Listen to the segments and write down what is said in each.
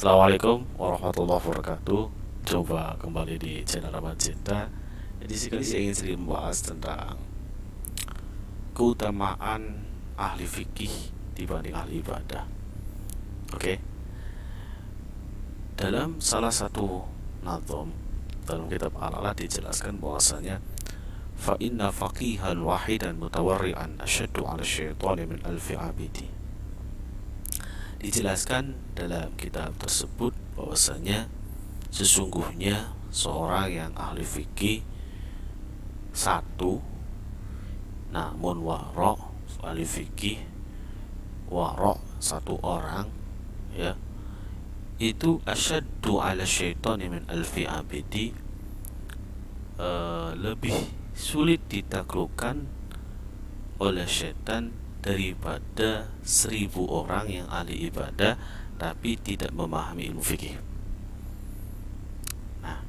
Assalamualaikum warahmatullahi wabarakatuh. Coba kembali di channel Rahmat Cinta. Jadi sekali saya ingin sedikit membahas tentang keutamaan ahli fikih dibanding ahli ibadah. Oke. Dalam salah satu nazom dalam kitab Al-Ala dijelaskan bahwasanya fa inna faqihan wahidan mutawarri'an asyaddu 'ala syaitani min alfi 'abidi. Dijelaskan dalam kitab tersebut bahwasanya sesungguhnya seorang yang ahli fikih satu, namun waro ahli fikih waro satu orang, ya, itu asyaddu ala syaitani min alfi abidi, lebih sulit ditaklukkan oleh syaitan daripada 1000 orang yang ahli ibadah tapi tidak memahami ilmu fikih. Nah,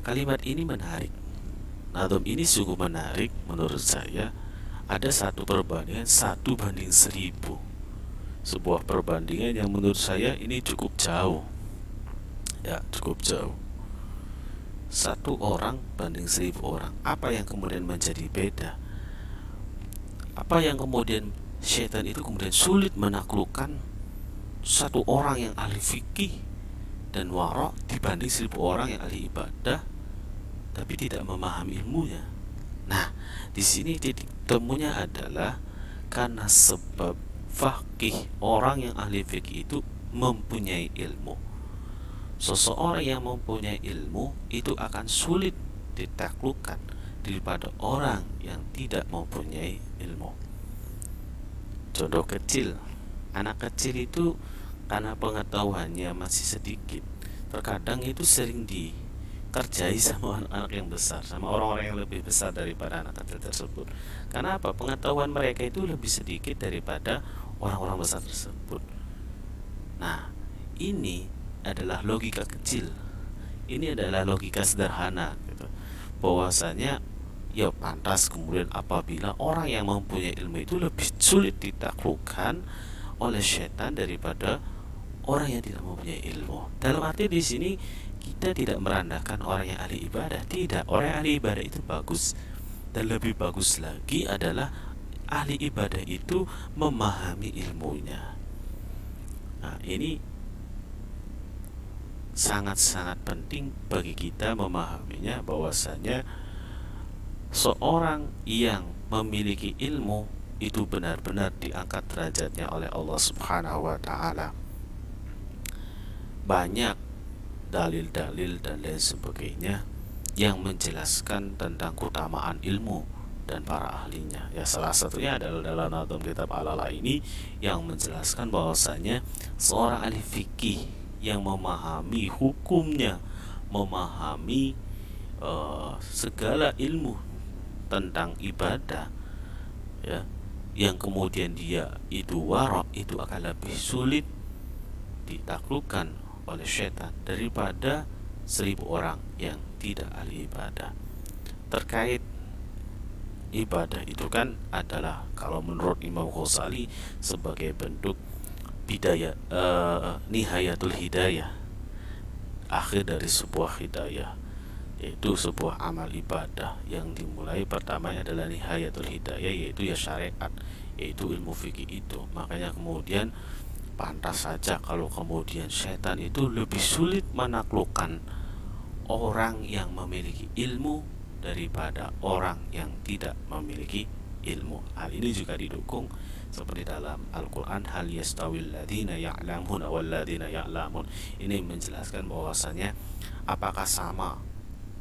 kalimat ini menarik. Nazom ini sungguh menarik menurut saya. Ada satu perbandingan 1:1000. Sebuah perbandingan yang menurut saya ini cukup jauh. Ya, cukup jauh. 1 orang banding 1000 orang. Apa yang kemudian menjadi beda? Apa yang kemudian syaitan itu kemudian sulit menaklukkan 1 orang yang ahli fikih dan wara dibanding 1000 orang yang ahli ibadah tapi tidak memahami ilmunya. Nah, di sini titik temunya adalah karena sebab fakih, orang yang ahli fikih itu mempunyai ilmu. Seseorang yang mempunyai ilmu itu akan sulit ditaklukkan daripada orang yang tidak mempunyai ilmu. Contoh kecil, anak kecil itu karena pengetahuannya masih sedikit, terkadang itu sering dikerjai sama anak-anak yang besar, sama orang-orang yang lebih besar daripada anak kecil tersebut. Karena apa? Pengetahuan mereka itu lebih sedikit daripada orang-orang besar tersebut. Nah, ini adalah logika kecil. Ini adalah logika sederhana gitu. Bahwasanya ya pantas kemudian apabila orang yang mempunyai ilmu itu lebih sulit ditaklukkan oleh setan daripada orang yang tidak mempunyai ilmu. Dalam arti di sini kita tidak merendahkan orang yang ahli ibadah, tidak. Orang yang ahli ibadah itu bagus, dan lebih bagus lagi adalah ahli ibadah itu memahami ilmunya. Nah, ini sangat-sangat penting bagi kita memahaminya, bahwasanya seorang yang memiliki ilmu itu benar-benar diangkat derajatnya oleh Allah Subhanahu wa taala. Banyak dalil-dalil dan lain sebagainya yang menjelaskan tentang keutamaan ilmu dan para ahlinya. Ya, salah satunya adalah dalam nazom kitab Al-Ala ini yang menjelaskan bahwasanya seorang ahli fikih yang memahami hukumnya, memahami segala ilmu tentang ibadah, ya, yang kemudian dia itu wara, itu akan lebih sulit ditaklukkan oleh syaitan daripada 1000 orang yang tidak ahli ibadah. Terkait ibadah itu kan adalah, kalau menurut Imam Ghazali, sebagai bentuk bidayah, nihayatul hidayah, akhir dari sebuah hidayah, yaitu sebuah amal ibadah yang dimulai pertamanya adalah nihayatul hidayah, yaitu ya syariat, yaitu ilmu fikih itu. Makanya kemudian pantas saja kalau kemudian setan itu lebih sulit menaklukkan orang yang memiliki ilmu daripada orang yang tidak memiliki ilmu. Hal ini juga didukung seperti dalam Al-Quran, hal yastawil ladina ya'lamun wal ladina ya'lamun. Ini menjelaskan bahwasanya apakah sama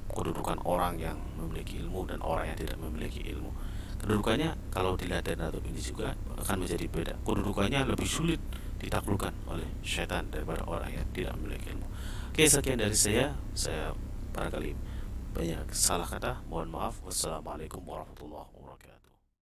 kedudukan orang yang memiliki ilmu dan orang yang tidak memiliki ilmu. Kedudukannya kalau dilihat dari nazom ini juga akan menjadi beda. Kedudukannya lebih sulit ditaklukkan oleh syaitan daripada orang yang tidak memiliki ilmu. Oke, sekian dari saya barangkali banyak salah kata, mohon maaf. Wassalamualaikum warahmatullahi wabarakatuh.